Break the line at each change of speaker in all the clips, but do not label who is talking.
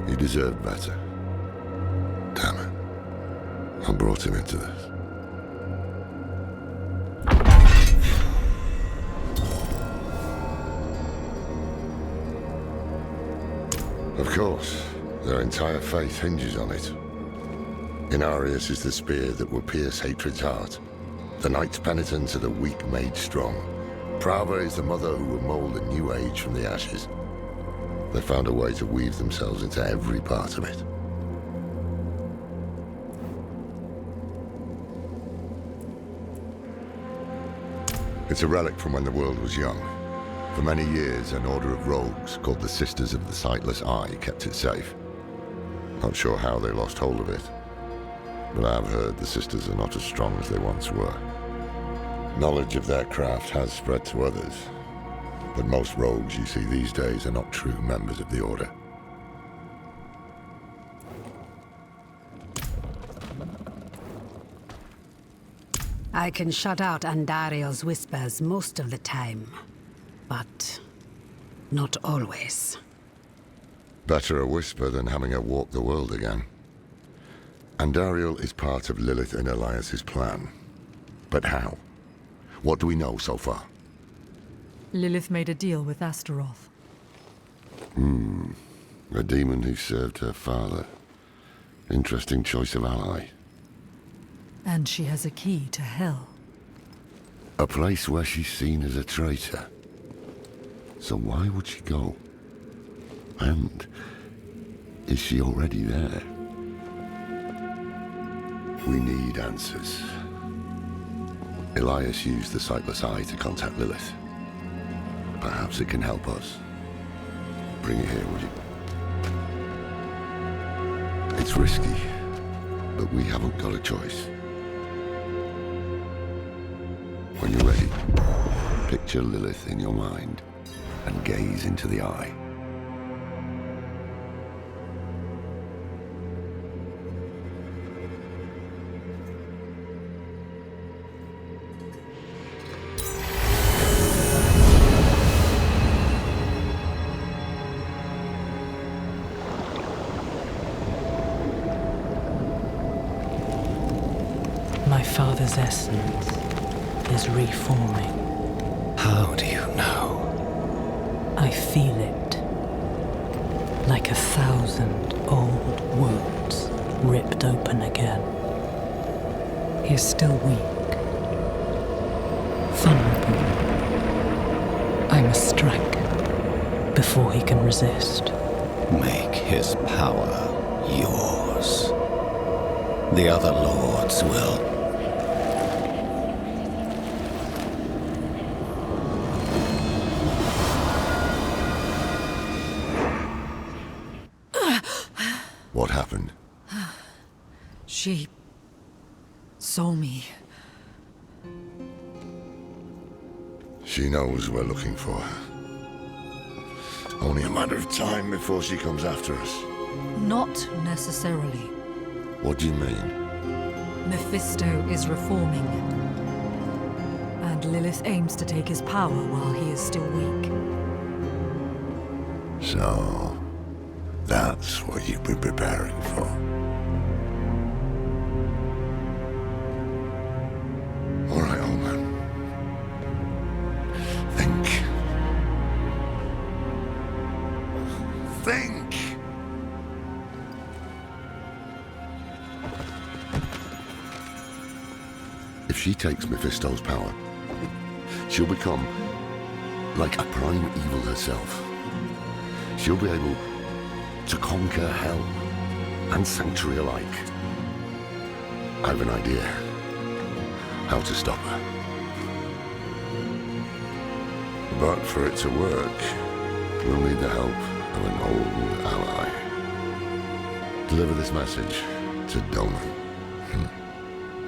He deserved better. Damn it. I brought him into this. Of course, their entire faith hinges on it. Inarius is the spear that will pierce hatred's heart. The Knight's penitence are the weak made strong. Prava is the mother who will mold a new age from the ashes. They found a way to weave themselves into every part of it. It's a relic from when the world was young. For many years, an order of rogues called the Sisters of the Sightless Eye kept it safe. Not sure how they lost hold of it, but I have heard the Sisters are not as strong as they once were. Knowledge of their craft has spread to others, but most rogues you see these days are not true members of the Order.
I can shut out Andario's whispers most of the time, but not always.
Better a whisper than having her walk the world again. Andariel is part of Lilith and Elias's plan. But how? What do we know so far?
Lilith made a deal with Astaroth.
A demon who served her father. Interesting choice of ally.
And she has a key to Hell.
A place where she's seen as a traitor. So why would she go? And is she already there? We need answers. Elias used the Sightless Eye to contact Lilith. Perhaps it can help us. Bring it here, would you? It's risky, but we haven't got a choice. When you're ready, picture Lilith in your mind and gaze into the eye.
My father's essence is reforming.
How do you know?
I feel it. Like 1,000 old wounds ripped open again. He is still weak. Vulnerable. I must strike before he can resist.
Make his power yours. The other lords will.
What happened?
She saw me.
She knows we're looking for her. Only a matter of time before she comes after us.
Not necessarily.
What do you mean?
Mephisto is reforming. And Lilith aims to take his power while he is still weak.
So, that's what you've been preparing for. All right, old man. Think. Think! If she takes Mephisto's power, she'll become like a prime evil herself. She'll be able to conquer hell and sanctuary alike. I have an idea how to stop her. But for it to work, we'll need the help of an old ally. Deliver this message to Doman.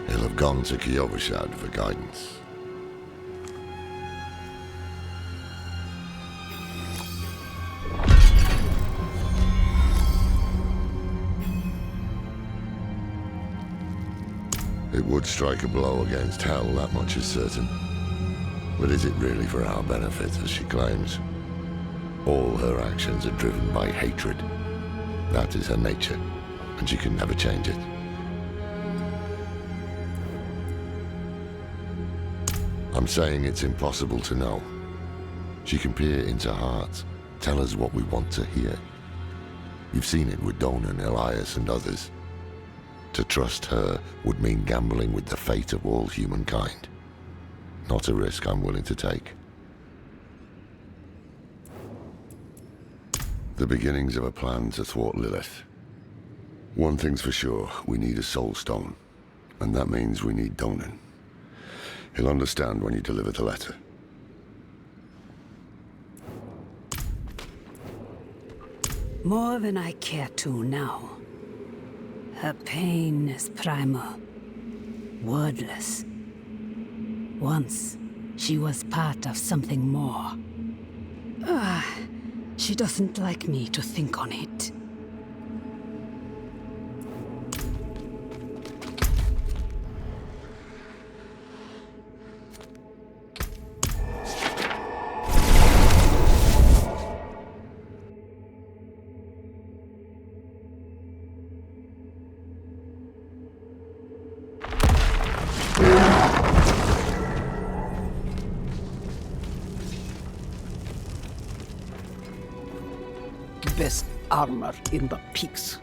He'll have gone to Kyovashad for guidance. It would strike a blow against Hell, that much is certain. But is it really for our benefit, as she claims? All her actions are driven by hatred. That is her nature, and she can never change it. I'm saying it's impossible to know. She can peer into hearts, tell us what we want to hear. You've seen it with Donan, Elias, and others. To trust her would mean gambling with the fate of all humankind. Not a risk I'm willing to take. The beginnings of a plan to thwart Lilith. One thing's for sure, we need a soul stone. And that means we need Donan. He'll understand when you deliver the letter.
More than I care to now. Her pain is primal, wordless. Once, she was part of something more. She doesn't like me to think on it.
Best armor in the peaks.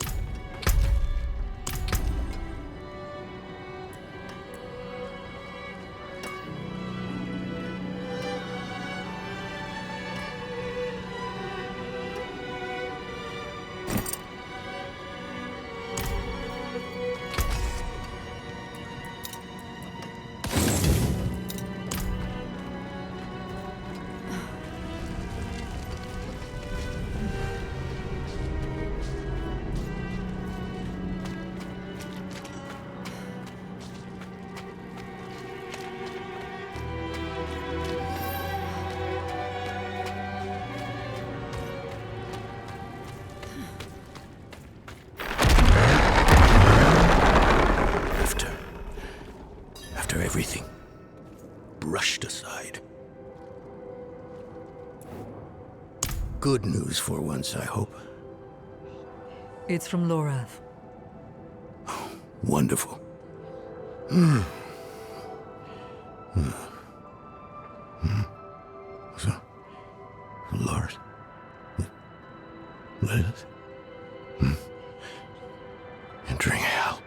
After everything brushed aside. Good news for once, I hope.
It's from Lorath.
Wonderful. So, Lord, Lilith, entering hell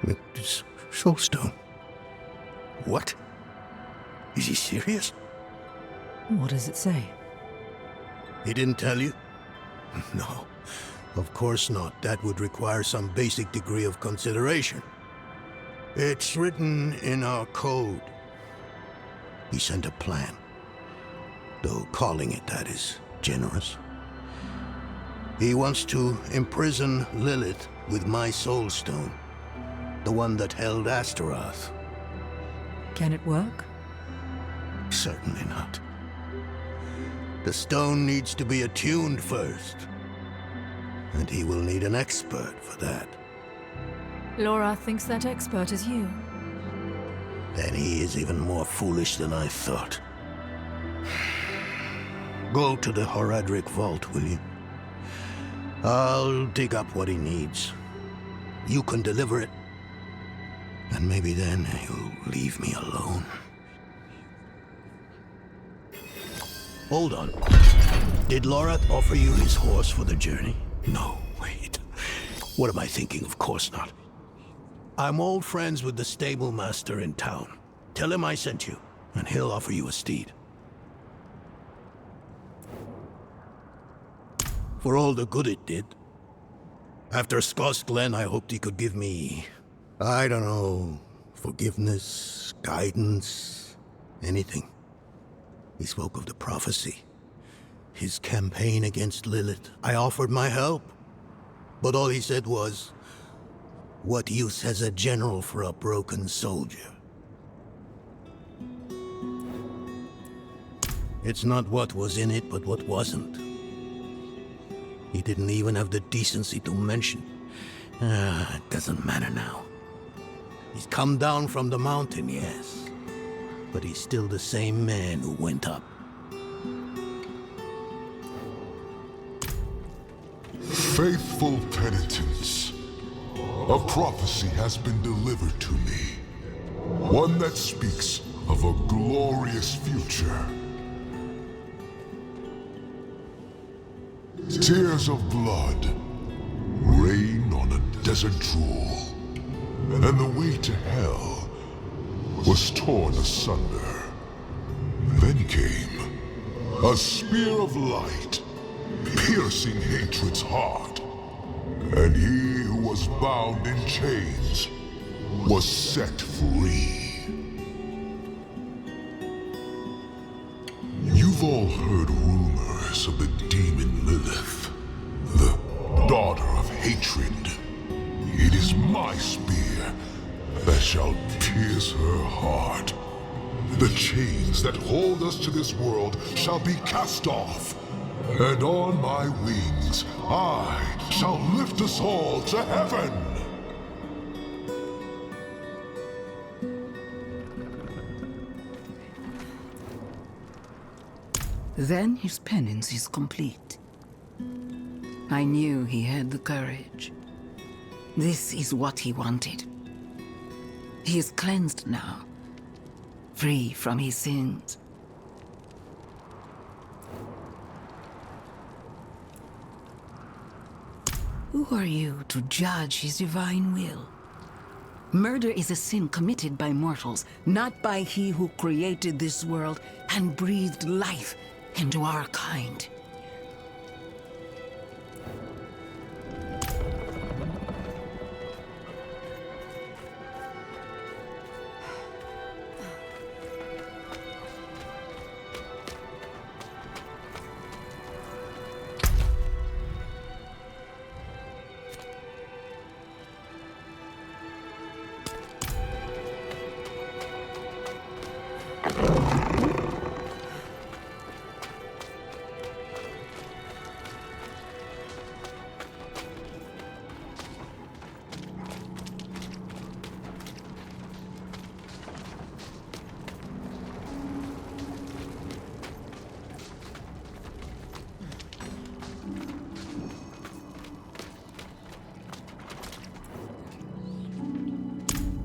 with this soulstone. What? Is he serious?
What does it say?
He didn't tell you? No, of course not. That would require some basic degree of consideration. It's written in our code. He sent a plan, though calling it that is generous. He wants to imprison Lilith with my soulstone, the one that held Astaroth.
Can it work?
Certainly not. The stone needs to be attuned first, and he will need an expert for that.
Lorath thinks that expert is you.
Then he is even more foolish than I thought. Go to the Horadric vault, will you? I'll dig up what he needs. You can deliver it, and maybe then he'll leave me alone. Hold on. Did Lorath offer you his horse for the journey? No, wait. What am I thinking? Of course not. I'm old friends with the stable master in town. Tell him I sent you, and he'll offer you a steed. For all the good it did. After Skoss Glen, I hoped he could give me, I don't know, forgiveness, guidance, anything. He spoke of the prophecy, his campaign against Lilith. I offered my help, but all he said was, "What use has a general for a broken soldier?" It's not what was in it, but what wasn't. He didn't even have the decency to mention. It doesn't matter now. He's come down from the mountain, yes. But he's still the same man who went up.
Faithful penitents, a prophecy has been delivered to me. One that speaks of a glorious future. Tears of blood rain on a desert drool, and the way to hell was torn asunder. Then came a spear of light, piercing hatred's heart, and he who was bound in chains was set free. You've all heard rumors of the demon Lilith, the daughter of hatred. It is my spear that shall pierce her heart. The chains that hold us to this world shall be cast off, and on my wings I shall lift us all to heaven.
Then his penance is complete. I knew he had the courage. This is what he wanted. He is cleansed now, free from his sins. Who are you to judge his divine will? Murder is a sin committed by mortals, not by he who created this world and breathed life into our kind.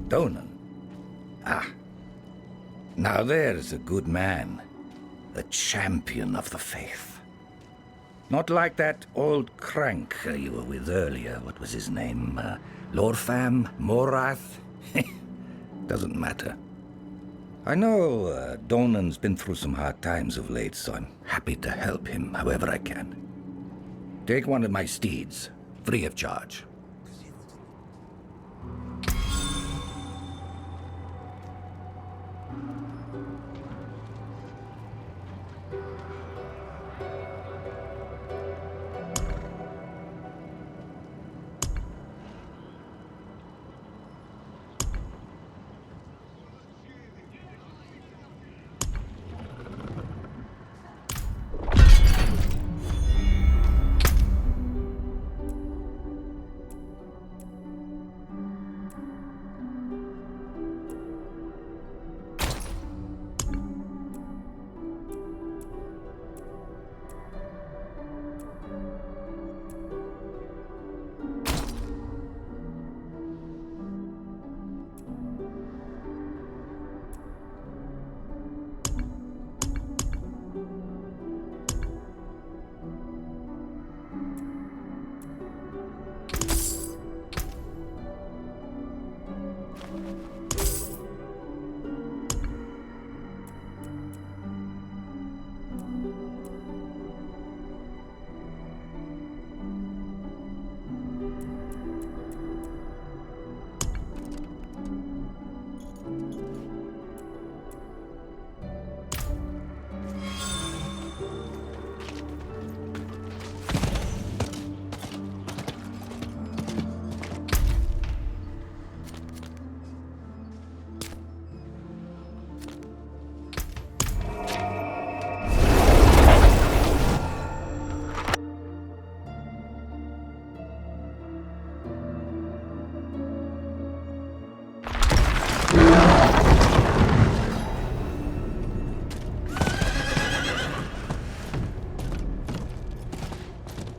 Donan. Ah. Now there's a good man. A champion of the faith. Not like that old crank you were with earlier. What was his name? Lorfam? Morath? Doesn't matter. I know Donan's been through some hard times of late, so I'm happy to help him however I can. Take one of my steeds, free of charge.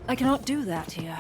I cannot do that here.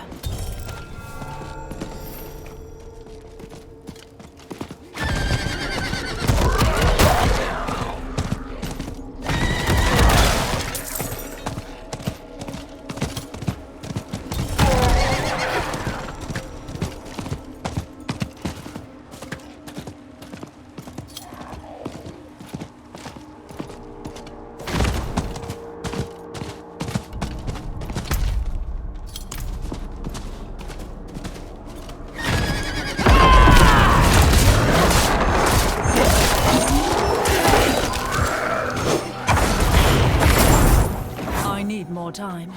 More time.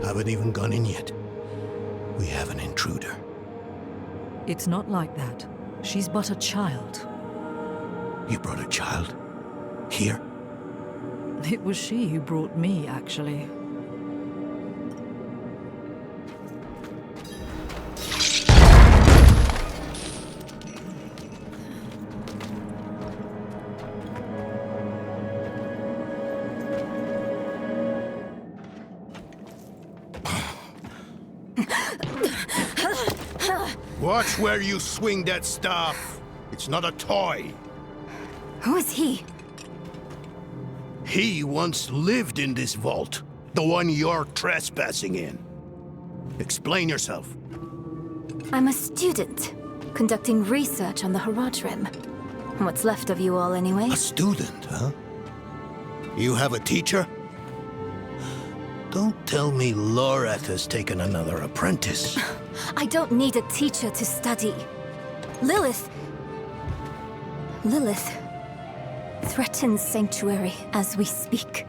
Haven't even gone in yet. We have an intruder.
It's not like that. She's but a child.
You brought a child? Here?
It was she who brought me, actually.
Watch where you swing that staff. It's not a toy.
Who is he?
He once lived in this vault. The one you're trespassing in. Explain yourself.
I'm a student, conducting research on the Haradrim. What's left of you all, anyway?
A student, huh? You have a teacher? Don't tell me Lorath has taken another apprentice.
I don't need a teacher to study. Lilith threatens Sanctuary as we speak.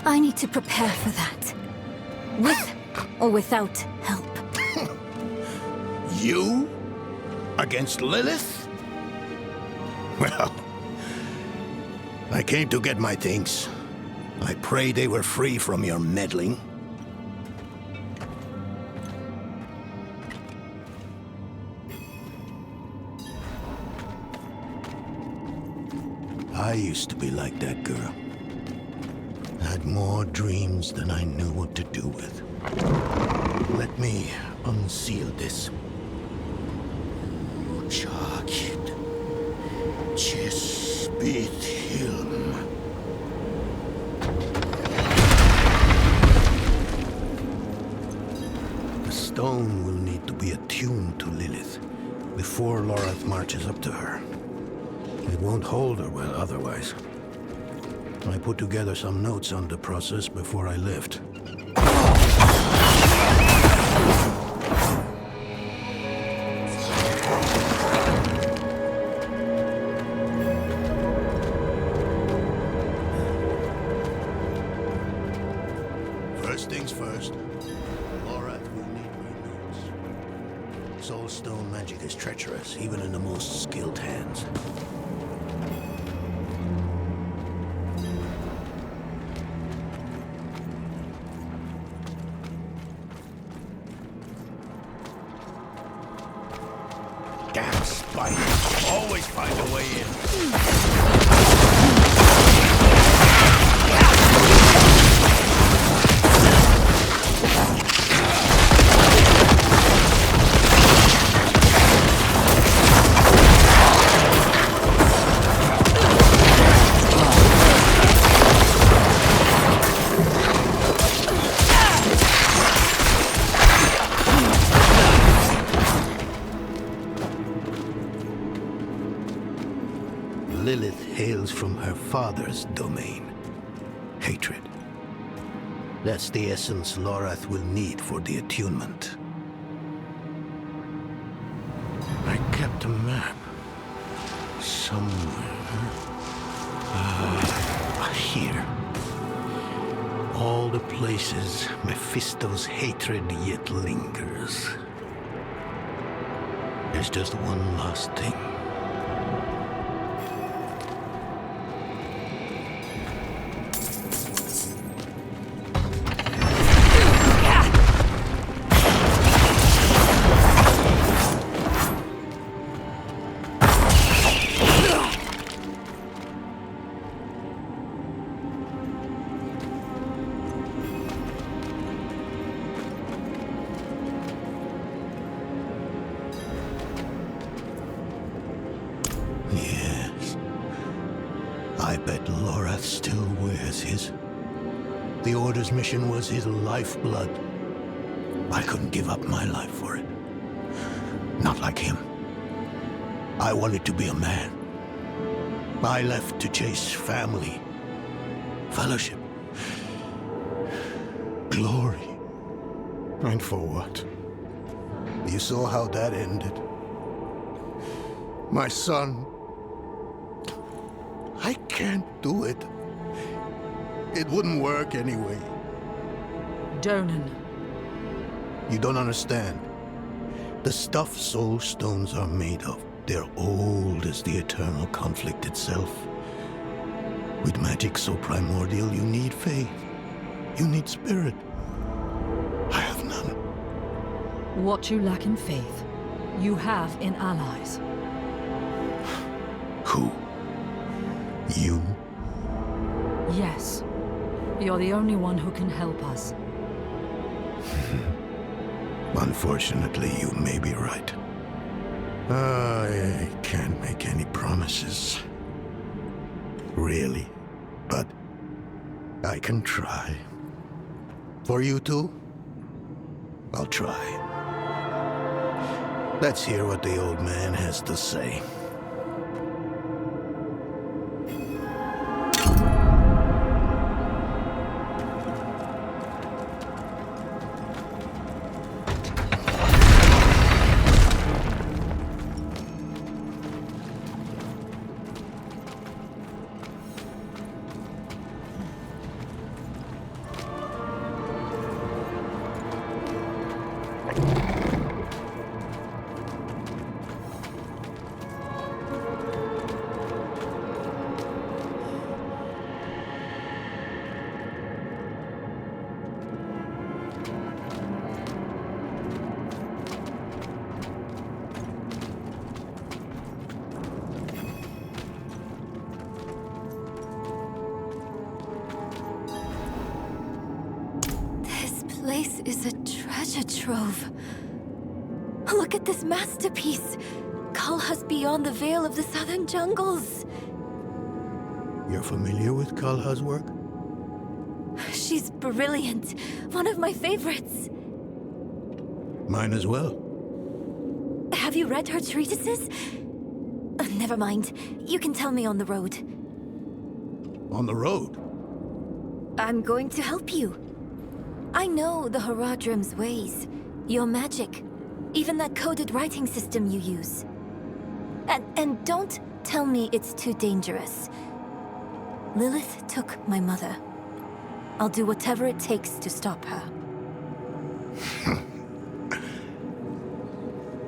I need to prepare for that. With or without help.
You? Against Lilith? Well, I came to get my things. I pray they were free from your meddling. I used to be like that girl. Had more dreams than I knew what to do with. Let me unseal this. Uçakid. Chespit Hilm. The stone will need to be attuned to Lilith before Lorath marches up to her. It won't hold her well otherwise. I put together some notes on the process before I left. First things first, Lorath will need my notes. Soulstone magic is treacherous, even in the most skilled hands. Damn spiders. Always find a way in. Lilith hails from her father's domain. Hatred. That's the essence Lorath will need for the attunement. I kept a map. Somewhere. Here. All the places Mephisto's hatred yet lingers. There's just one last thing. Yes. I bet Lorath still wears his. The Order's mission was his lifeblood. I couldn't give up my life for it. Not like him. I wanted to be a man. I left to chase family, fellowship, glory. And for what? You saw how that ended. My son. I can't do it. It wouldn't work anyway.
Donan.
You don't understand. The stuff soul stones are made of, they're old as the eternal conflict itself. With magic so primordial, you need faith. You need spirit. I have none.
What you lack in faith, you have in allies.
Who? You?
Yes. You're the only one who can help us.
Unfortunately, you may be right. I can't make any promises. Really. But I can try. For you two, I'll try. Let's hear what the old man has to say.
This is a treasure trove. Look at this masterpiece. Kalha's beyond the veil of the southern jungles.
You're familiar with Kalha's work?
She's brilliant. One of my favorites.
Mine as well.
Have you read her treatises? Never mind. You can tell me on the road.
On the road?
I'm going to help you. I know the Haradrim's ways, your magic, even that coded writing system you use. And don't tell me it's too dangerous. Lilith took my mother. I'll do whatever it takes to stop her.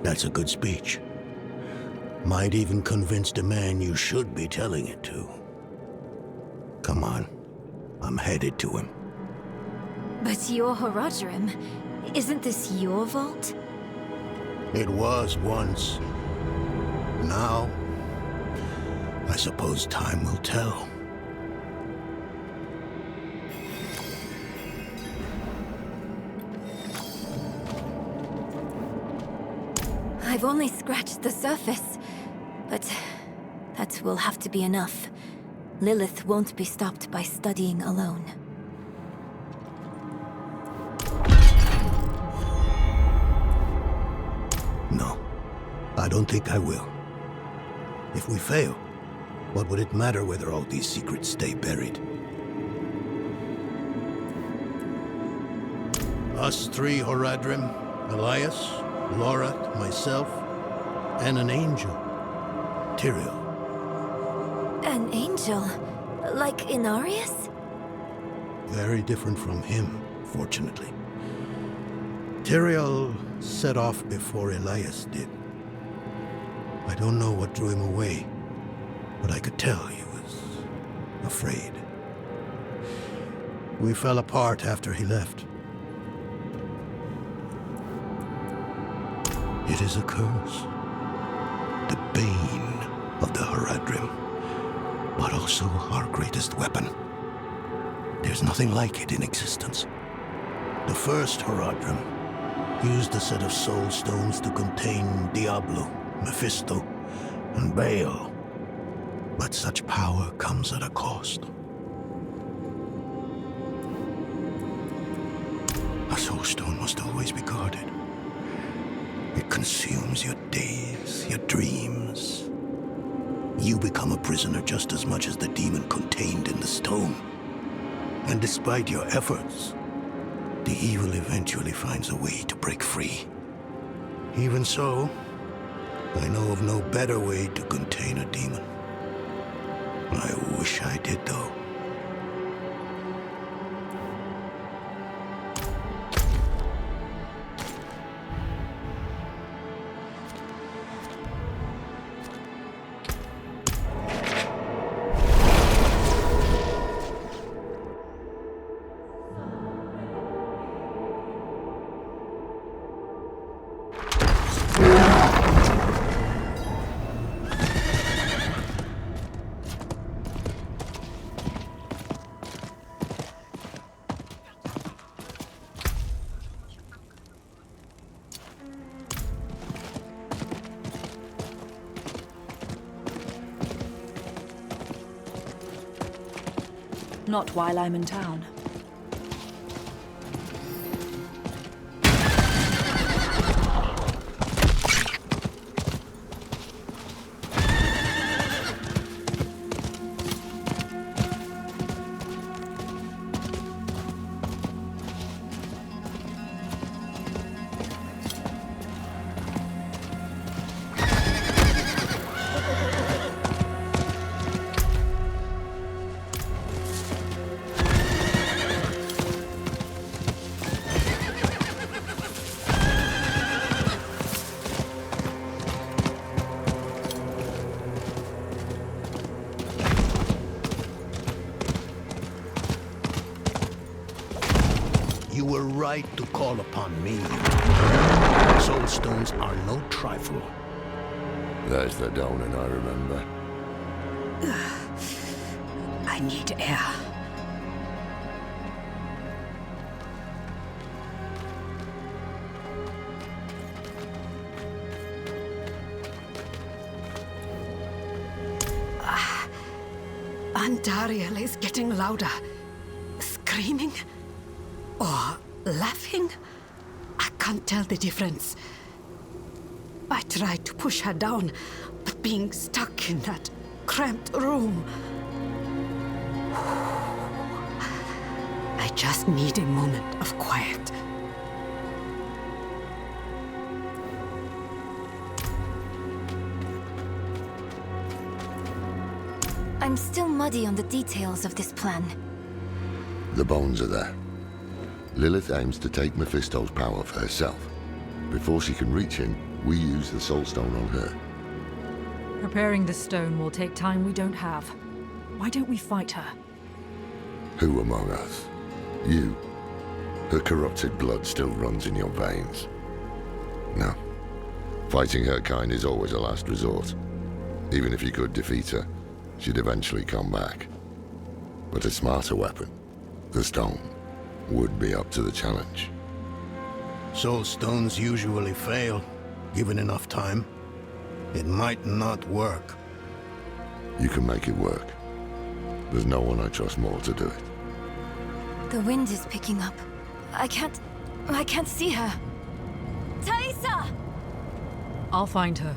That's a good speech. Might even convince the man you should be telling it to. Come on, I'm headed to him.
But your Haradrim, isn't this your vault?
It was once. Now, I suppose time will tell.
I've only scratched the surface, but that will have to be enough. Lilith won't be stopped by studying alone.
No, I don't think I will. If we fail, what would it matter whether all these secrets stay buried? Us three, Haradrim, Elias, Lorath, myself, and an angel. Tyrael.
An angel? Like Inarius?
Very different from him, fortunately. Tyrael set off before Elias did. I don't know what drew him away, but I could tell he was afraid. We fell apart after he left. It is a curse. The bane of the Haradrim, but also our greatest weapon. There's nothing like it in existence. The first Haradrim used a set of soul stones to contain Diablo, Mephisto, and Baal. But such power comes at a cost. A soul stone must always be guarded. It consumes your days, your dreams. You become a prisoner just as much as the demon contained in the stone. And despite your efforts, the evil eventually finds a way to break free. Even so, I know of no better way to contain a demon. I wish I did, though.
Not while I'm in town.
You were right to call upon me. Soul stones are no trifle.
There's the Donan I remember.
I need air. Andariel is getting louder. Screaming? Or laughing? I can't tell the difference. I tried to push her down, but being stuck in that cramped room... I just need a moment of quiet.
I'm still muddy on the details of this plan.
The bones are there. Lilith aims to take Mephisto's power for herself. Before she can reach him, we use the Soul Stone on her.
Preparing the stone will take time we don't have. Why don't we fight her?
Who among us? You. Her corrupted blood still runs in your veins. No. Fighting her kind is always a last resort. Even if you could defeat her, she'd eventually come back. But a smarter weapon, the stone, would be up to the challenge.
Soul stones usually fail, given enough time. It might not work.
You can make it work. There's no one I trust more to do it.
The wind is picking up. I can't see her. Thaisa!
I'll find her.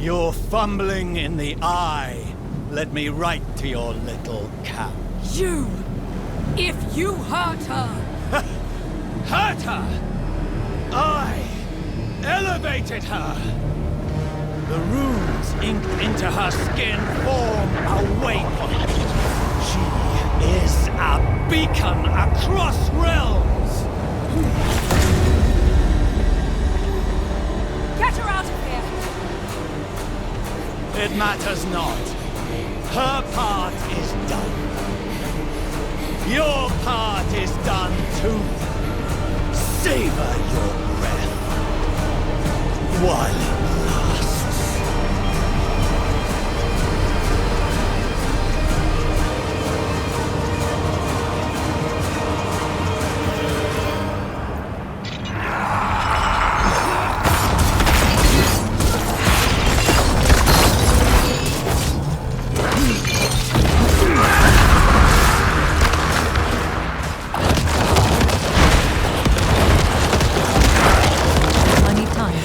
You're fumbling in the eye. Let me write to your little cat.
You! If you hurt her!
Hurt her! I elevated her! The runes inked into her skin form a waypoint. She is a beacon across realms!
Get her out of here!
It matters not. Her part is done. Your part is done too. Savor your breath while it lasts.
I need time to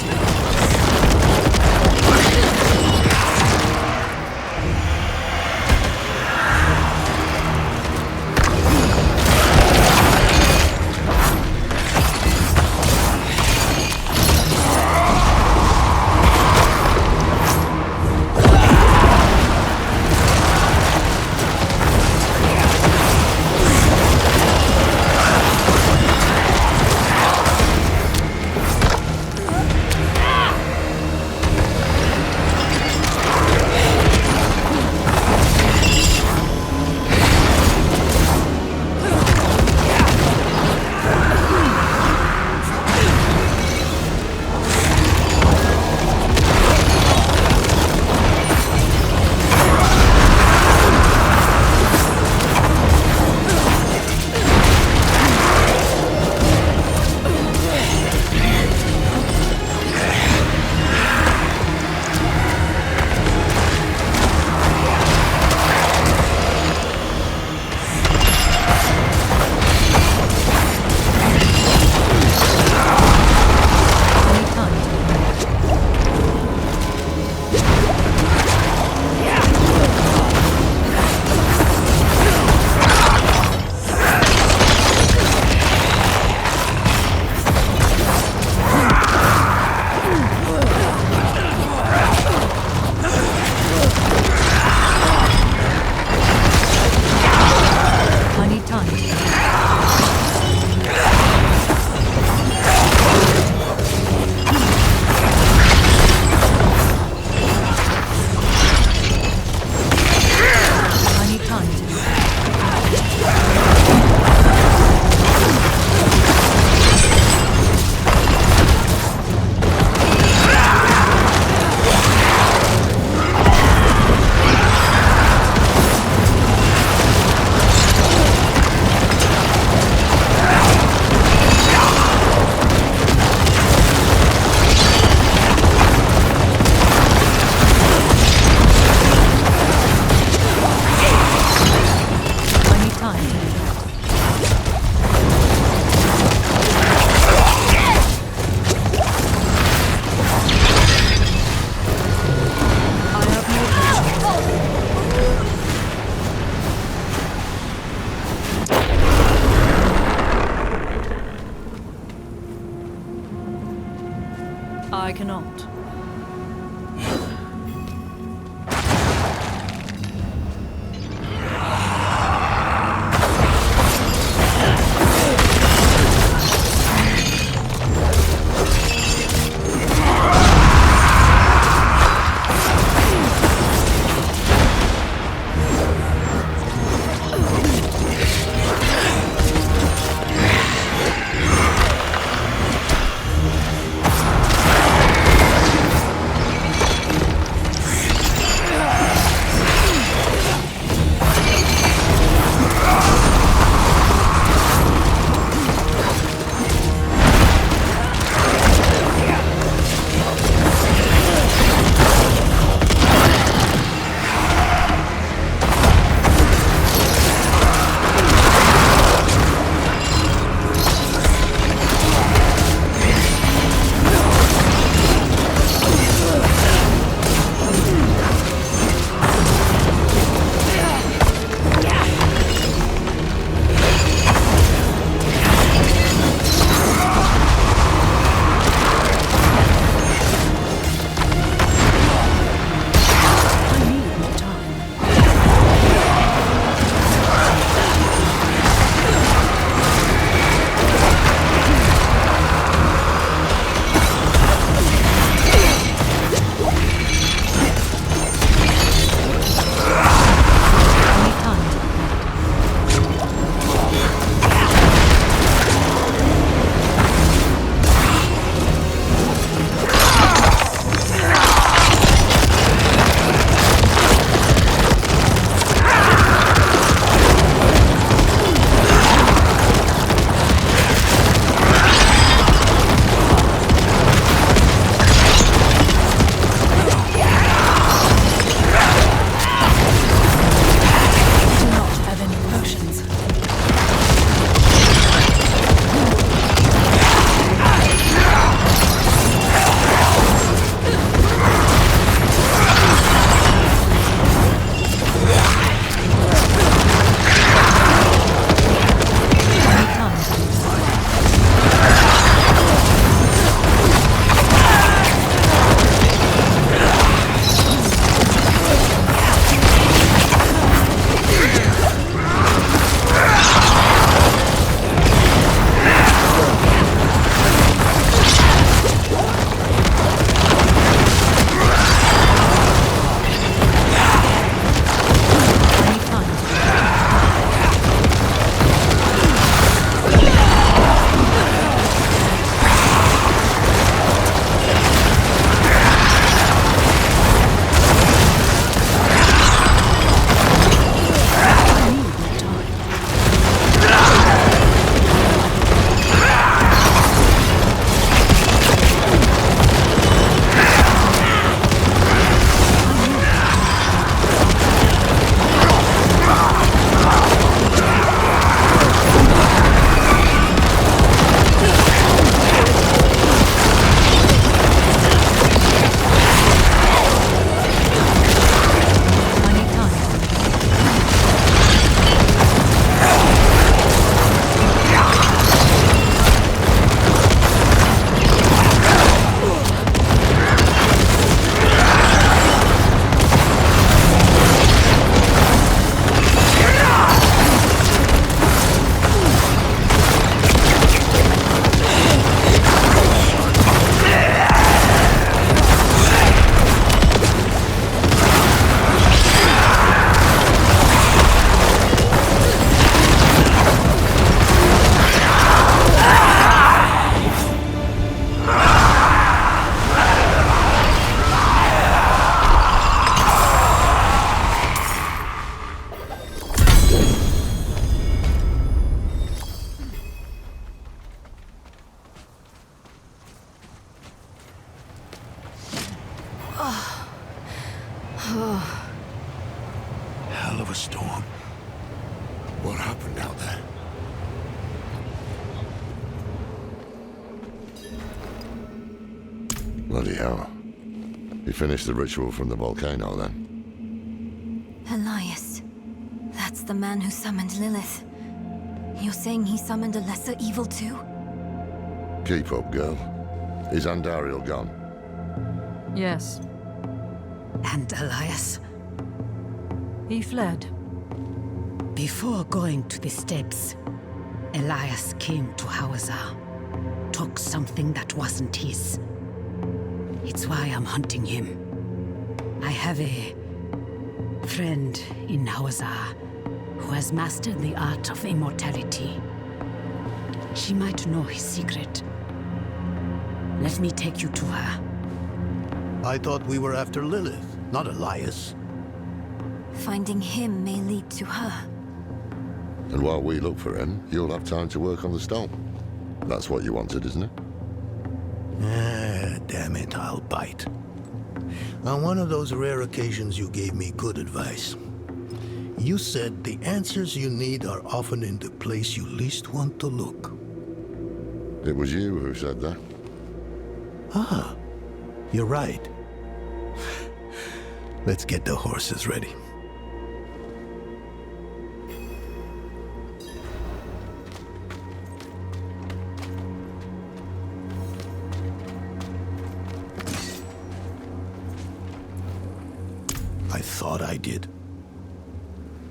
Hell of a storm.
What happened out there? Bloody hell. You finished the ritual from the volcano, then?
Elias. That's the man who summoned Lilith. You're saying he summoned a lesser evil too?
Keep up, girl. Is Andariel gone?
Yes,
And Elias,
he fled.
before going to the steps, Elias came to Hawazar, took something that wasn't his. It's why I'm hunting him. I have a friend in Hawazar who has mastered the art of immortality. She might know his secret. Let me take you to her.
I thought we were after Lilith, not Elias.
Finding him may lead to her.
And while we look for him, you'll have time to work on the stone. That's what you wanted, isn't it?
Ah, damn it, I'll bite. On one of those rare occasions you gave me good advice. You said the answers you need are often in the place you least want to look.
It was you who said that.
Ah, you're right. Let's get the horses ready. I thought I did.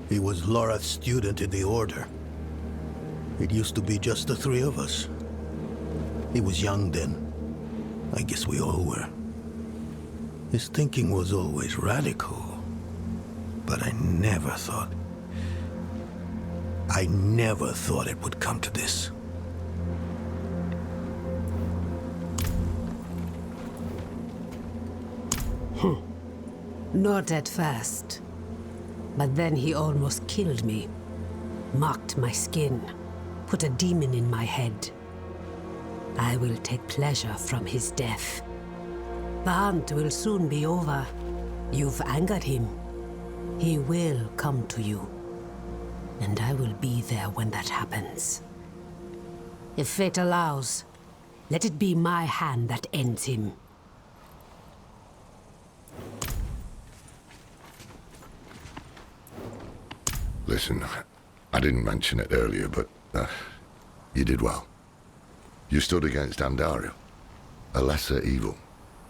He was Lorath's student in the Order. It used to be just the three of us. He was young then. I guess we all were. His thinking was always radical. But I never thought it would come to this.
Not at first. But then he almost killed me. Marked my skin. Put a demon in my head. I will take pleasure from his death. The hunt will soon be over. You've angered him. He will come to you. And I will be there when that happens. If fate allows, let it be my hand that ends him.
Listen, I didn't mention it earlier, but you did well. You stood against Andariel, a lesser evil,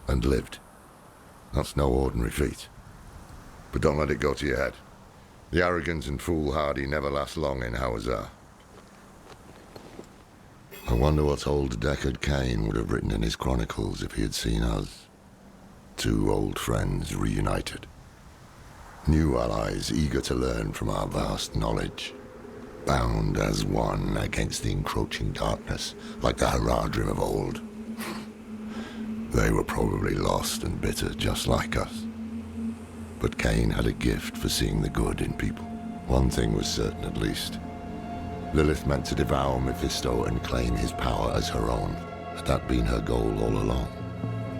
and lived. That's no ordinary feat. But don't let it go to your head. The arrogance and foolhardy never last long in Hawazar. I wonder what old Deckard Cain would have written in his chronicles if he had seen us. Two old friends reunited. New allies eager to learn from our vast knowledge. Bound as one against the encroaching darkness, like the Haradrim of old. They were probably lost and bitter, just like us. But Cain had a gift for seeing the good in people. One thing was certain, at least. Lilith meant to devour Mephisto and claim his power as her own. Had that been her goal all along?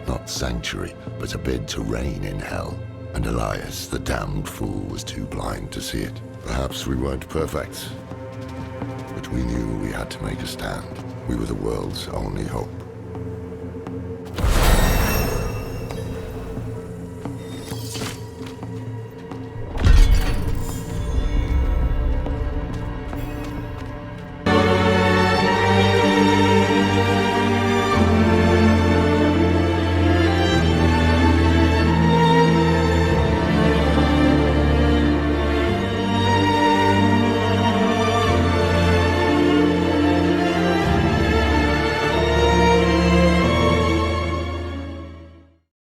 Not sanctuary, but a bid to reign in hell. And Elias, the damned fool, was too blind to see it. Perhaps we weren't perfect, but we knew we had to make a stand. We were the world's only hope.